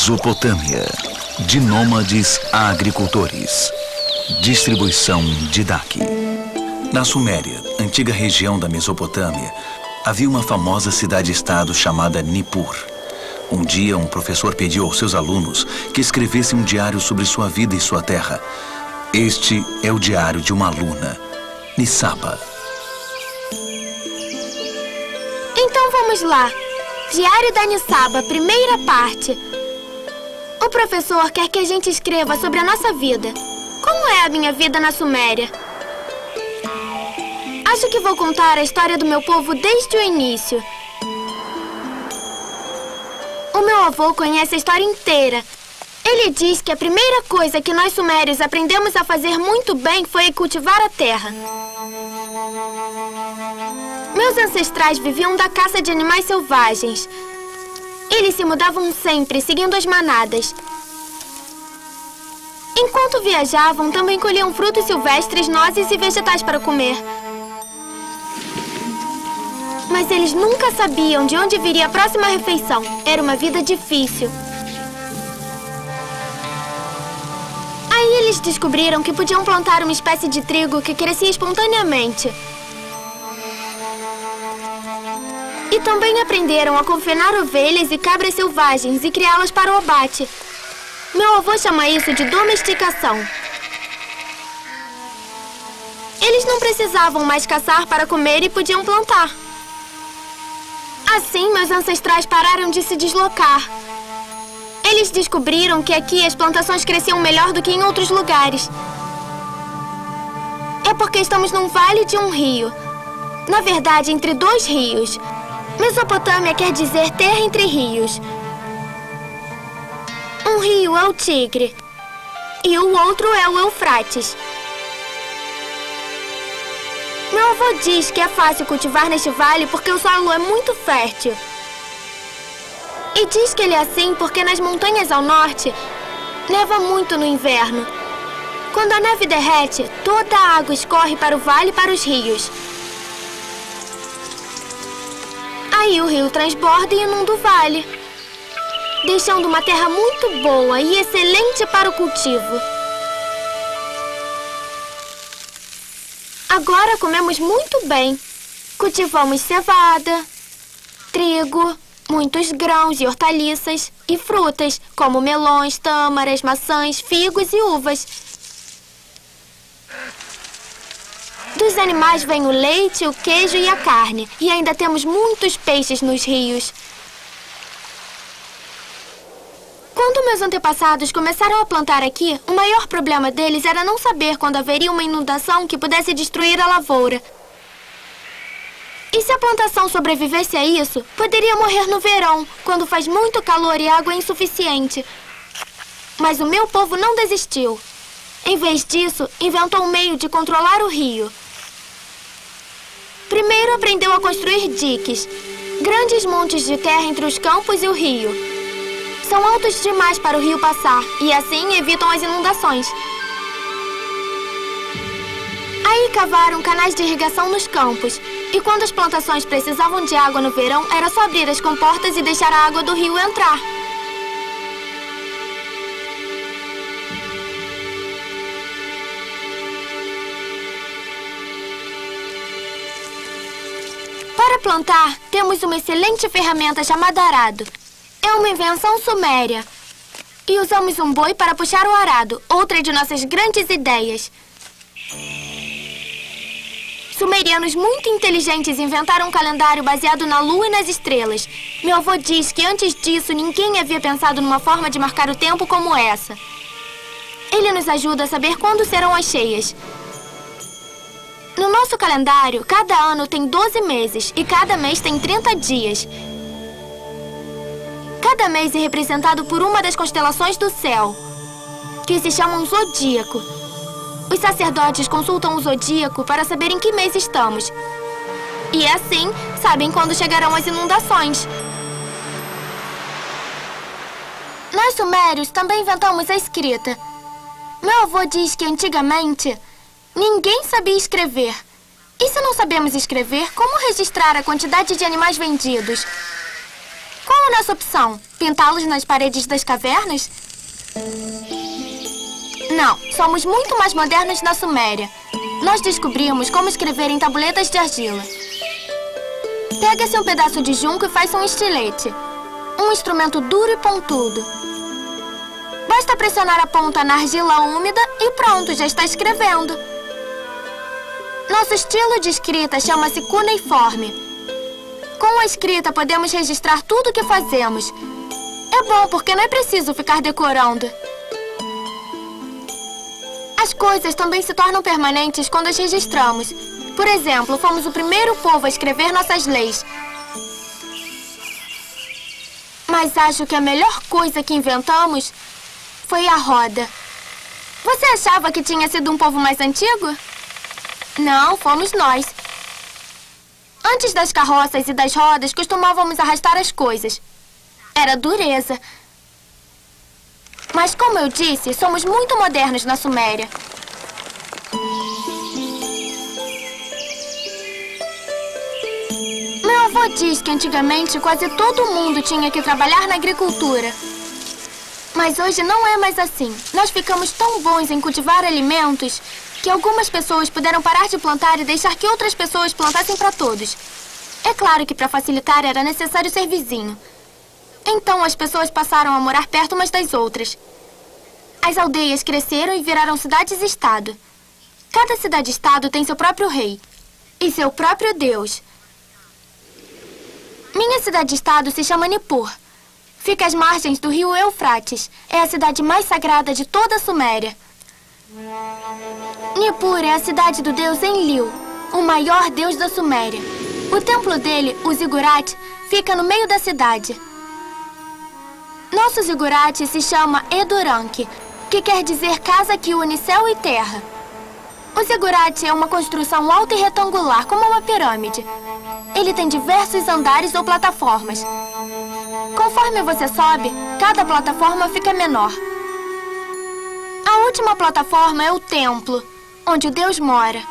Mesopotâmia. De nômades a agricultores. Distribuição Didac. Na Suméria, antiga região da Mesopotâmia, havia uma famosa cidade-estado chamada Nippur. Um dia, um professor pediu aos seus alunos que escrevessem um diário sobre sua vida e sua terra. Este é o diário de uma aluna, Nisaba. Então vamos lá. Diário da Nisaba, primeira parte. O professor quer que a gente escreva sobre a nossa vida. Como é a minha vida na Suméria? Acho que vou contar a história do meu povo desde o início. O meu avô conhece a história inteira. Ele diz que a primeira coisa que nós sumérios aprendemos a fazer muito bem foi cultivar a terra. Meus ancestrais viviam da caça de animais selvagens. Eles se mudavam sempre, seguindo as manadas. Enquanto viajavam, também colhiam frutos silvestres, nozes e vegetais para comer. Mas eles nunca sabiam de onde viria a próxima refeição. Era uma vida difícil. Aí eles descobriram que podiam plantar uma espécie de trigo que crescia espontaneamente. E também aprenderam a confinar ovelhas e cabras selvagens e criá-las para o abate. Meu avô chama isso de domesticação. Eles não precisavam mais caçar para comer e podiam plantar. Assim, meus ancestrais pararam de se deslocar. Eles descobriram que aqui as plantações cresciam melhor do que em outros lugares. É porque estamos num vale de um rio. Na verdade, entre dois rios. Mesopotâmia quer dizer terra entre rios. Um rio é o Tigre e o outro é o Eufrates. Meu avô diz que é fácil cultivar neste vale porque o solo é muito fértil. E diz que ele é assim porque nas montanhas ao norte neva muito no inverno. Quando a neve derrete, toda a água escorre para o vale e para os rios. Aí o rio transborda e inunda o vale, deixando uma terra muito boa e excelente para o cultivo. Agora comemos muito bem. Cultivamos cevada, trigo, muitos grãos e hortaliças e frutas, como melões, tâmaras, maçãs, figos e uvas. Dos animais vem o leite, o queijo e a carne. E ainda temos muitos peixes nos rios. Quando meus antepassados começaram a plantar aqui, o maior problema deles era não saber quando haveria uma inundação que pudesse destruir a lavoura. E se a plantação sobrevivesse a isso, poderia morrer no verão, quando faz muito calor e a água é insuficiente. Mas o meu povo não desistiu. Em vez disso, inventou um meio de controlar o rio. Primeiro aprendeu a construir diques, grandes montes de terra entre os campos e o rio. São altos demais para o rio passar e assim evitam as inundações. Aí cavaram canais de irrigação nos campos. E quando as plantações precisavam de água no verão, era só abrir as comportas e deixar a água do rio entrar. Para plantar, temos uma excelente ferramenta chamada arado. É uma invenção suméria. E usamos um boi para puxar o arado, outra de nossas grandes ideias. Sumerianos muito inteligentes inventaram um calendário baseado na lua e nas estrelas. Meu avô diz que antes disso ninguém havia pensado numa forma de marcar o tempo como essa. Ele nos ajuda a saber quando serão as cheias. No nosso calendário, cada ano tem 12 meses e cada mês tem 30 dias. Cada mês é representado por uma das constelações do céu, que se chama um zodíaco. Os sacerdotes consultam o zodíaco para saber em que mês estamos. E assim, sabem quando chegarão as inundações. Nós sumérios também inventamos a escrita. Meu avô diz que antigamente ninguém sabia escrever. E se não sabemos escrever, como registrar a quantidade de animais vendidos? Qual Qual a nossa opção? Pintá-los nas paredes das cavernas? Não, somos muito mais modernos na Suméria. Nós descobrimos como escrever em tabuletas de argila. Pega-se um pedaço de junco e faz um estilete. Um instrumento duro e pontudo. Basta pressionar a ponta na argila úmida e pronto, já está escrevendo. Nosso estilo de escrita chama-se cuneiforme. Com a escrita podemos registrar tudo o que fazemos. É bom porque não é preciso ficar decorando. As coisas também se tornam permanentes quando as registramos. Por exemplo, fomos o primeiro povo a escrever nossas leis. Mas acho que a melhor coisa que inventamos foi a roda. Você achava que tinha sido um povo mais antigo? Não, fomos nós. Antes das carroças e das rodas, costumávamos arrastar as coisas. Era dureza. Mas, como eu disse, somos muito modernos na Suméria. Meu avô diz que antigamente quase todo mundo tinha que trabalhar na agricultura. Mas hoje não é mais assim. Nós ficamos tão bons em cultivar alimentos que algumas pessoas puderam parar de plantar e deixar que outras pessoas plantassem para todos. É claro que para facilitar era necessário ser vizinho. Então as pessoas passaram a morar perto umas das outras. As aldeias cresceram e viraram cidades-estado. Cada cidade-estado tem seu próprio rei e seu próprio Deus. Minha cidade-estado se chama Nippur. Fica às margens do rio Eufrates. É a cidade mais sagrada de toda a Suméria. Nippur é a cidade do deus Enlil, o maior deus da Suméria. O templo dele, o ziggurat, fica no meio da cidade. Nosso ziggurat se chama Eduranque, que quer dizer casa que une céu e terra. O ziggurat é uma construção alta e retangular, como uma pirâmide. Ele tem diversos andares ou plataformas. Conforme você sobe, cada plataforma fica menor. A última plataforma é o templo, onde o Deus mora.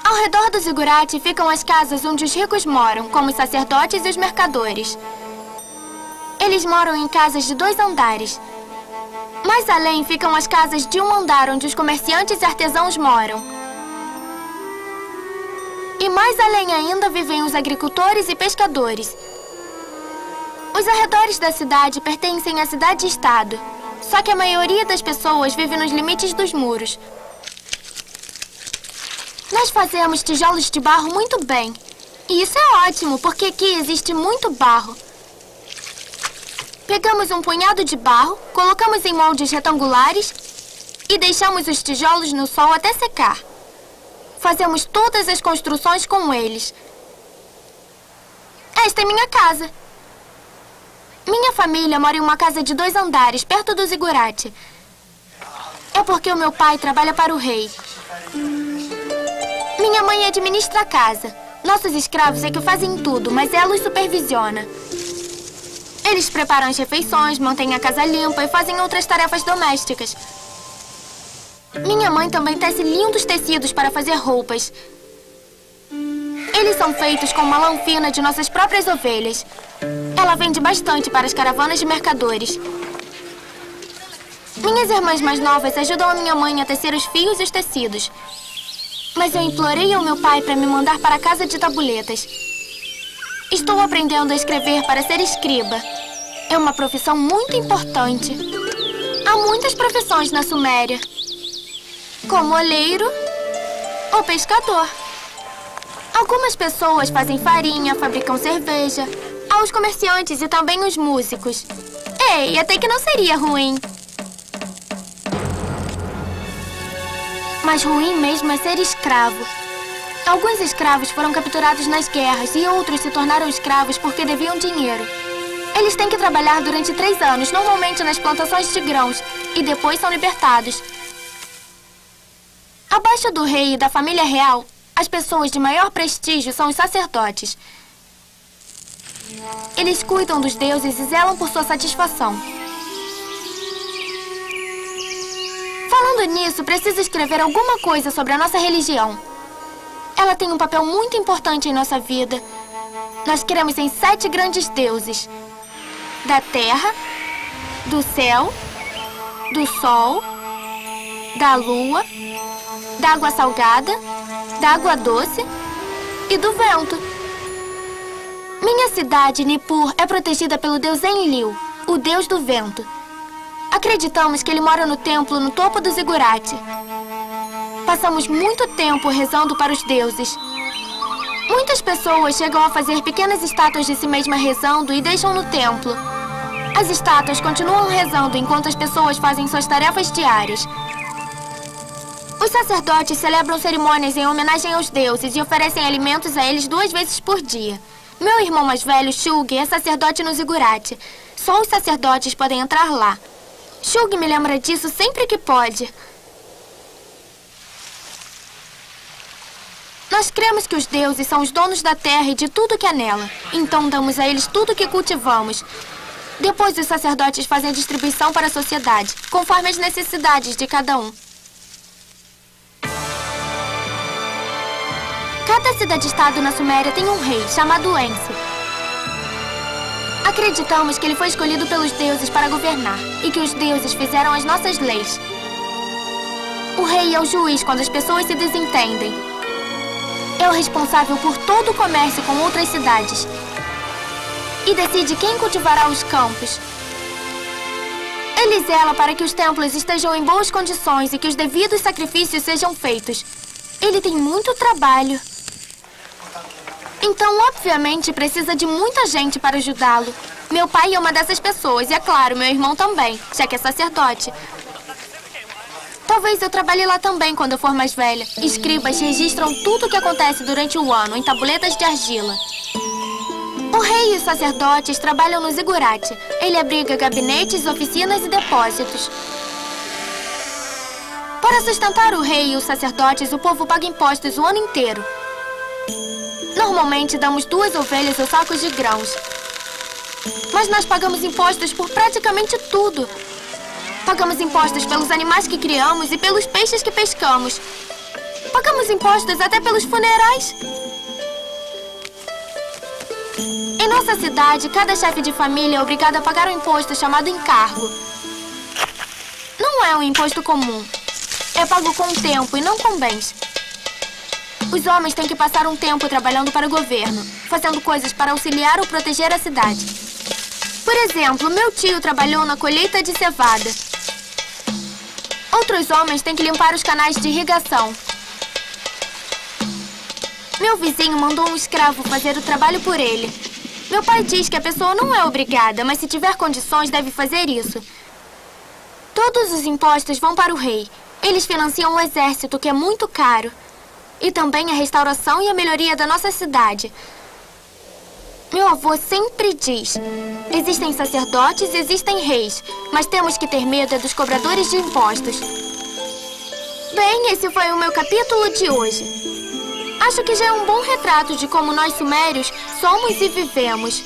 Ao redor do ziggurat ficam as casas onde os ricos moram, como os sacerdotes e os mercadores. Eles moram em casas de 2 andares. Mais além ficam as casas de 1 andar, onde os comerciantes e artesãos moram. E mais além ainda vivem os agricultores e pescadores. Os arredores da cidade pertencem à cidade-estado. Só que a maioria das pessoas vive nos limites dos muros. Nós fazemos tijolos de barro muito bem. E isso é ótimo, porque aqui existe muito barro. Pegamos um punhado de barro, colocamos em moldes retangulares e deixamos os tijolos no sol até secar. Fazemos todas as construções com eles. Esta é minha casa. Minha família mora em uma casa de 2 andares, perto do ziggurat. É porque o meu pai trabalha para o rei. Minha mãe administra a casa. Nossos escravos é que fazem tudo, mas ela os supervisiona. Eles preparam as refeições, mantêm a casa limpa e fazem outras tarefas domésticas. Minha mãe também tece lindos tecidos para fazer roupas. Eles são feitos com uma lã fina de nossas próprias ovelhas. Ela vende bastante para as caravanas de mercadores. Minhas irmãs mais novas ajudam a minha mãe a tecer os fios e os tecidos. Mas eu implorei ao meu pai para me mandar para a casa de tabuletas. Estou aprendendo a escrever para ser escriba. É uma profissão muito importante. Há muitas profissões na Suméria, como oleiro ou pescador. Algumas pessoas fazem farinha, fabricam cerveja. Há os comerciantes e também os músicos. Ei, até que não seria ruim. Mas ruim mesmo é ser escravo. Alguns escravos foram capturados nas guerras e outros se tornaram escravos porque deviam dinheiro. Eles têm que trabalhar durante 3 anos, normalmente nas plantações de grãos, e depois são libertados. Abaixo do rei e da família real, as pessoas de maior prestígio são os sacerdotes. Eles cuidam dos deuses e zelam por sua satisfação. Falando nisso, preciso escrever alguma coisa sobre a nossa religião. Ela tem um papel muito importante em nossa vida. Nós cremos em 7 grandes deuses: da terra, do céu, do sol, da lua, da água salgada, da água doce e do vento. Minha cidade, Nippur, é protegida pelo deus Enlil, o deus do vento. Acreditamos que ele mora no templo no topo do zigurate. Passamos muito tempo rezando para os deuses. Muitas pessoas chegam a fazer pequenas estátuas de si mesma rezando e deixam no templo. As estátuas continuam rezando enquanto as pessoas fazem suas tarefas diárias. Os sacerdotes celebram cerimônias em homenagem aos deuses e oferecem alimentos a eles 2 vezes por dia. Meu irmão mais velho, Shug, é sacerdote no zigurate. Só os sacerdotes podem entrar lá. Shug me lembra disso sempre que pode. Nós cremos que os deuses são os donos da terra e de tudo que há nela. Então damos a eles tudo que cultivamos. Depois os sacerdotes fazem a distribuição para a sociedade, conforme as necessidades de cada um. Cada cidade-estado na Suméria tem um rei, chamado Ensi. Acreditamos que ele foi escolhido pelos deuses para governar e que os deuses fizeram as nossas leis. O rei é o juiz quando as pessoas se desentendem. É o responsável por todo o comércio com outras cidades e decide quem cultivará os campos. Ele zela para que os templos estejam em boas condições e que os devidos sacrifícios sejam feitos. Ele tem muito trabalho. Então, obviamente, precisa de muita gente para ajudá-lo. Meu pai é uma dessas pessoas e, é claro, meu irmão também, já que é sacerdote. Talvez eu trabalhe lá também quando eu for mais velha. Escribas registram tudo o que acontece durante o ano em tabuletas de argila. O rei e os sacerdotes trabalham no zigurate. Ele abriga gabinetes, oficinas e depósitos. Para sustentar o rei e os sacerdotes, o povo paga impostos o ano inteiro. Normalmente damos 2 ovelhas ou sacos de grãos. Mas nós pagamos impostos por praticamente tudo. Pagamos impostos pelos animais que criamos e pelos peixes que pescamos. Pagamos impostos até pelos funerais. Em nossa cidade, cada chefe de família é obrigado a pagar um imposto chamado encargo. Não é um imposto comum. É pago com tempo e não com bens. Os homens têm que passar um tempo trabalhando para o governo, fazendo coisas para auxiliar ou proteger a cidade. Por exemplo, meu tio trabalhou na colheita de cevada. Outros homens têm que limpar os canais de irrigação. Meu vizinho mandou um escravo fazer o trabalho por ele. Meu pai diz que a pessoa não é obrigada, mas se tiver condições, deve fazer isso. Todos os impostos vão para o rei. Eles financiam o exército, que é muito caro. E também a restauração e a melhoria da nossa cidade. Meu avô sempre diz: existem sacerdotes e existem reis, mas temos que ter medo dos cobradores de impostos. Bem, esse foi o meu capítulo de hoje. Acho que já é um bom retrato de como nós sumérios somos e vivemos.